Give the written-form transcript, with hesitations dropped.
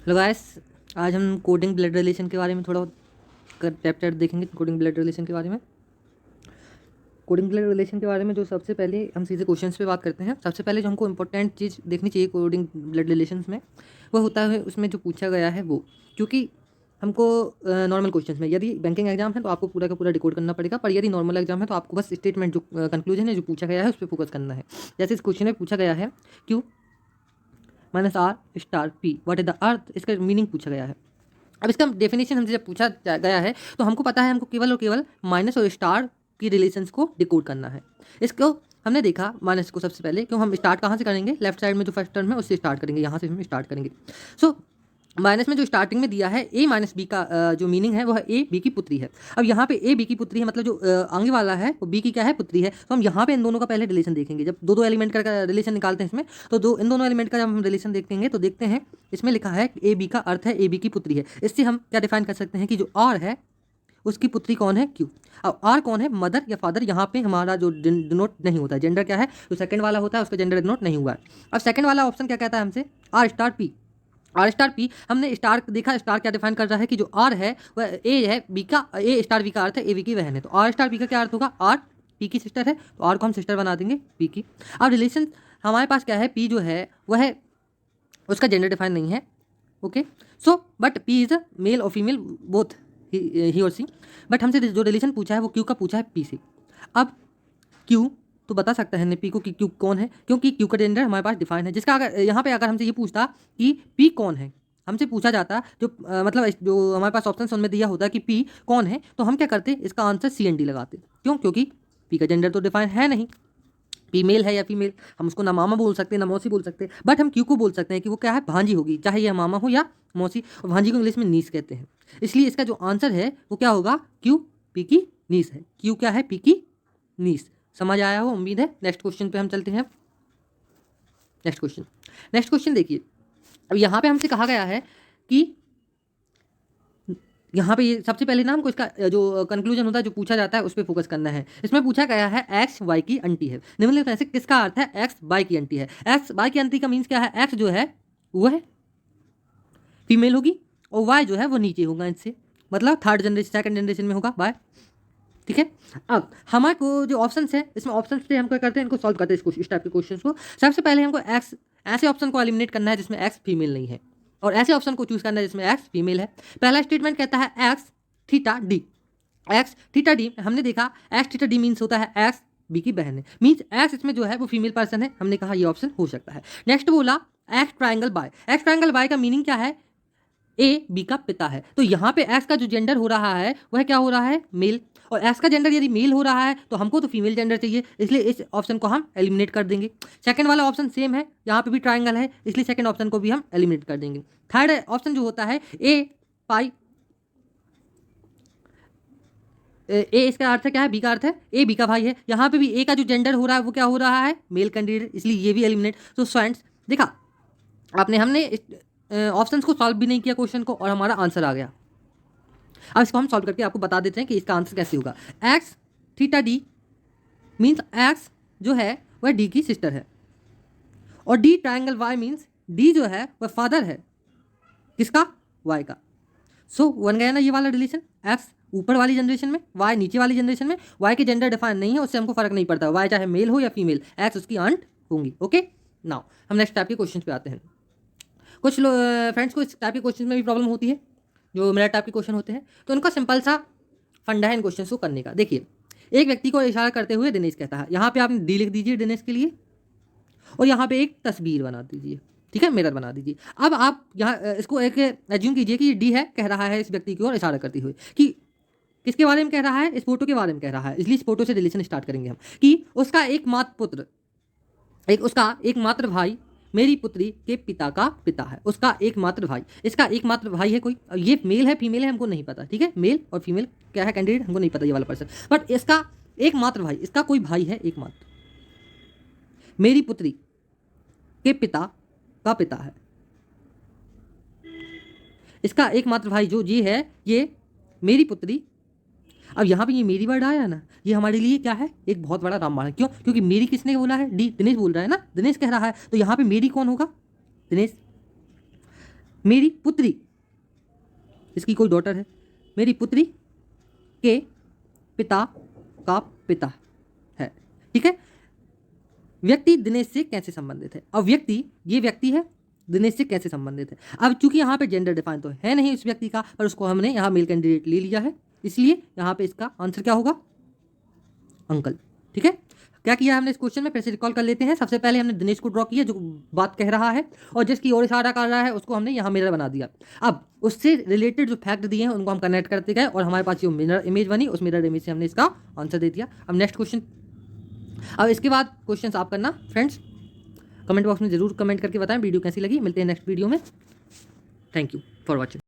Hello guys, आज हम coding blood relation के बारे में थोड़ा चैप्टर देखेंगे। कोडिंग ब्लड रिलेशन के बारे में जो सबसे पहले हम सीधे क्वेश्चंस पे बात करते हैं। सबसे पहले जो हमको इंपॉर्टेंट चीज़ देखनी चाहिए कोडिंग ब्लड रिलेशंस में, वो होता है उसमें जो पूछा गया है वो। क्योंकि हमको नॉर्मल क्वेश्चंस में, यदि बैंकिंग एग्जाम है तो आपको पूरा का पूरा डिकोड करना पड़ेगा, पर यदि नॉर्मल एग्जाम है तो आपको बस स्टेटमेंट जो कंक्लूजन है जो पूछा गया है उस पर फोकस करना है। जैसे इस क्वेश्चन में पूछा गया है Q minus R star P what is the अर्थ, इसका मीनिंग पूछा गया है। अब इसका डेफिनेशन हमसे जब पूछा गया है तो हमको पता है हमको केवल और केवल माइनस और स्टार की रिलेशंस को डिकोड करना है। इसको हमने देखा माइनस को सबसे पहले, क्यों हम स्टार्ट कहाँ से करेंगे, लेफ्ट साइड में जो फर्स्ट टर्म है उससे स्टार्ट करेंगे, यहाँ से हम स्टार्ट करेंगे। सो माइनस में जो स्टार्टिंग में दिया है ए माइनस बी का जो मीनिंग है वह ए बी की पुत्री है। अब यहाँ पे ए बी की पुत्री है, मतलब जो आगे वाला है वो बी की क्या है, पुत्री है। तो हम यहाँ पे इन दोनों का पहले रिलेशन देखेंगे। जब दो दो एलिमेंट का रिलेशन निकालते हैं इसमें, तो इन दोनों एलिमेंट का जब हम रिलेशन देखेंगे तो देखते हैं इसमें लिखा है ए बी का अर्थ है ए बी की पुत्री है। इससे हम क्या डिफाइन कर सकते हैं कि जो आर है उसकी पुत्री कौन है, क्यू। अब आर कौन है, मदर या फादर, यहाँ पे हमारा जो डिनोट नहीं होता है, जेंडर क्या है, जो सेकंड वाला होता है उसका जेंडर डिनोट नहीं हुआ है। अब सेकंड वाला ऑप्शन क्या कहता है हमसे, R star P. R star P, हमने स्टार देखा, स्टार क्या डिफाइन कर रहा है कि जो आर है वह ए है बी का, ए स्टार बी का अर्थ है ए बी की बहन है। तो आर स्टार बी का क्या अर्थ होगा, आर पी की सिस्टर है, तो आर को हम सिस्टर बना देंगे पी की। अब रिलेशन हमारे पास क्या है, पी जो है वह उसका जेंडर डिफाइन नहीं है, okay. So but P is a male और फीमेल बोथ, ही और सी। बट हमसे जो रिलेशन पूछा है वो क्यू का पूछा है पी से। अब क्यू तो बता सकता है पी को कि क्यू कौन है, क्योंकि क्यू का जेंडर हमारे पास डिफाइन है। जिसका अगर यहाँ पे अगर हमसे ये पूछता कि पी कौन है, हमसे पूछा जाता जो मतलब जो हमारे पास ऑप्शन उनमें दिया होता कि पी कौन है, तो हम क्या करते, इसका आंसर सी एन डी लगाते। क्यों, क्योंकि पी का जेंडर तो डिफाइन है नहीं, फीमेल है या फीमेल, हम उसको ना मामा बोल सकते ना मौसी बोल सकते। बट हम क्यू को बोल सकते हैं कि वो क्या है, भांजी होगी, चाहे यह मामा हो या मौसी। और भांजी को इंग्लिश में नीस कहते हैं। इसलिए इसका जो आंसर है वो क्या होगा, क्यू पी की नीस है। क्यू क्या है, पी की नीस। समझ आया हो उम्मीद है। नेक्स्ट क्वेश्चन पे हम चलते हैं। नेक्स्ट क्वेश्चन देखिए। अब यहाँ पे हमसे कहा गया है कि यहाँ पे ये सबसे पहले ना हमको इसका जो कंक्लूजन होता है जो पूछा जाता है उस पर फोकस करना है। इसमें पूछा गया है एक्स वाई की आंटी है। निम्नलिखित में से किसका अर्थ है एक्स वाई की आंटी है। एक्स वाई की आंटी का मीन्स क्या है, एक्स जो है वो है फीमेल होगी और वाई जो है वो नीचे होगा इससे, मतलब थर्ड जनरेशन सेकंड जनरेशन में होगा वाई, ठीक है। अब हमारे को जो ऑप्शन है इसमें ऑप्शन से हम क्या करते हैं, इनको सॉल्व करते हैं इस टाइप के क्वेश्चन को। सबसे पहले हमको एक्स ऐसे ऑप्शन को एलिमिनेट करना है जिसमें एक्स फीमेल नहीं है, और ऐसे ऑप्शन को चूज करना है जिसमें एक्स फीमेल है। पहला स्टेटमेंट कहता है x theta D. X theta D हमने देखा, एक्स थीटा डी मीन्स होता है एक्स बी की बहन है, मीन्स एक्स इसमें जो है वो फीमेल पर्सन है। हमने कहा ये ऑप्शन हो सकता है। नेक्स्ट बोला X triangle Y. X triangle Y का मीनिंग क्या है, ए बी का पिता है। तो यहाँ पे एक्स का जो जेंडर हो रहा है वह क्या हो रहा है, मेल। और एक्स का जेंडर यदि मेल हो रहा है तो हमको तो फीमेल जेंडर चाहिए, इसलिए इस ऑप्शन को हम एलिमिनेट कर देंगे। सेकंड वाला ऑप्शन सेम है, यहाँ पे भी ट्राइंगल है, इसलिए सेकंड ऑप्शन को भी हम एलिमिनेट कर देंगे। थर्ड ऑप्शन जो होता है ए पाई, ए इसका अर्थ क्या है, बी का अर्थ है ए बी का भाई है। यहाँ पे भी ए का जो जेंडर हो रहा है वो क्या हो रहा है, मेल कैंडिडेट, इसलिए ये भी एलिमिनेट। तो फ्रेंड्स देखा आपने, हमने ऑप्शंस को सॉल्व भी नहीं किया क्वेश्चन को और हमारा आंसर आ गया। अब इसको हम सॉल्व करके आपको बता देते हैं कि इसका आंसर कैसे होगा। X theta D means X जो है वह डी की सिस्टर है, और D triangle Y means D जो है वह फादर है किसका, वाई का। सो बन गया ना ये वाला रिलेशन, एक्स ऊपर वाली जनरेशन में वाई नीचे वाली जनरेशन में। वाई के जेंडर डिफाइन नहीं है, उससे हमको फर्क नहीं पड़ता, वाई चाहे मेल हो या फीमेल, एक्स उसकी आंट होंगी, ओके। नाउ हम नेक्स्ट टाइप के क्वेश्चन पे आते हैं। कुछ फ्रेंड्स को इस टाइप के क्वेश्चन में भी प्रॉब्लम होती है, जो मेरा टाइप के क्वेश्चन होते हैं, तो उनका सिंपल सा फंडा है इन क्वेश्चन को करने का। देखिए एक व्यक्ति को इशारा करते हुए दिनेश कहता है, यहाँ पे आपने डी लिख दीजिए दिनेश के लिए, और यहाँ पे एक तस्वीर बना दीजिए, ठीक है, मिरर बना दीजिए। अब आप यहाँ इसको एक एज्यूम कीजिए कि ये डी है, कह रहा है इस व्यक्ति की ओर इशारा करते हुए कि किसके बारे में कह रहा है, इस फोटो के बारे में कह रहा है, इसलिए इस फोटो से रिलेशन स्टार्ट करेंगे हम कि उसका एकमात्र पुत्र, उसका एकमात्र भाई मेरी पुत्री के पिता का पिता है, उसका एकमात्र भाई। इसका एकमात्र भाई है कोई, ये मेल है फीमेल है हमको नहीं पता, ठीक है, मेल और फीमेल क्या है कैंडिडेट हमको नहीं पता ये वाला पर्सन, बट इसका एकमात्र भाई, इसका कोई भाई है एकमात्र, मेरी पुत्री के पिता का पिता है। इसका एकमात्र भाई जो जी है ये मेरी पुत्री। अब यहाँ पे ये मेरी वर्ड आया ना, ये हमारे लिए क्या है, एक बहुत बड़ा रामबाण है। क्यों, क्योंकि मेरी किसने बोला है, डी दिनेश बोल रहा है ना, दिनेश कह रहा है, तो यहाँ पे मेरी कौन होगा, दिनेश। मेरी पुत्री, इसकी कोई डॉटर है, मेरी पुत्री के पिता का पिता है, ठीक है। व्यक्ति दिनेश से कैसे संबंधित है? अब व्यक्ति, ये व्यक्ति है, दिनेश से कैसे संबंधित है? अब चूंकि यहाँ पे जेंडर डिफाइन तो है नहीं उस व्यक्ति का, पर उसको हमने यहाँ मेल कैंडिडेट ले लिया है, इसलिए यहाँ पे इसका आंसर क्या होगा? अंकल, ठीक है। क्या किया हमने इस क्वेश्चन में, फिर से रिकॉल कर लेते हैं। सबसे पहले हमने दिनेश को ड्रॉ किया जो बात कह रहा है, और जिसकी ओर इशारा कर रहा है उसको हमने यहाँ मिरर बना दिया। अब उससे रिलेटेड जो फैक्ट दिए हैं उनको हम कनेक्ट करते गए, और हमारे पास जो मिरर इमेज बनी, उस मिरर इमेज से हमने इसका आंसर दे दिया। अब नेक्स्ट क्वेश्चन, अब इसके बाद क्वेश्चन आप करना फ्रेंड्स, कमेंट बॉक्स में जरूर कमेंट करके बताएं वीडियो कैसी लगी। मिलते हैं नेक्स्ट वीडियो में। Thank you for watching.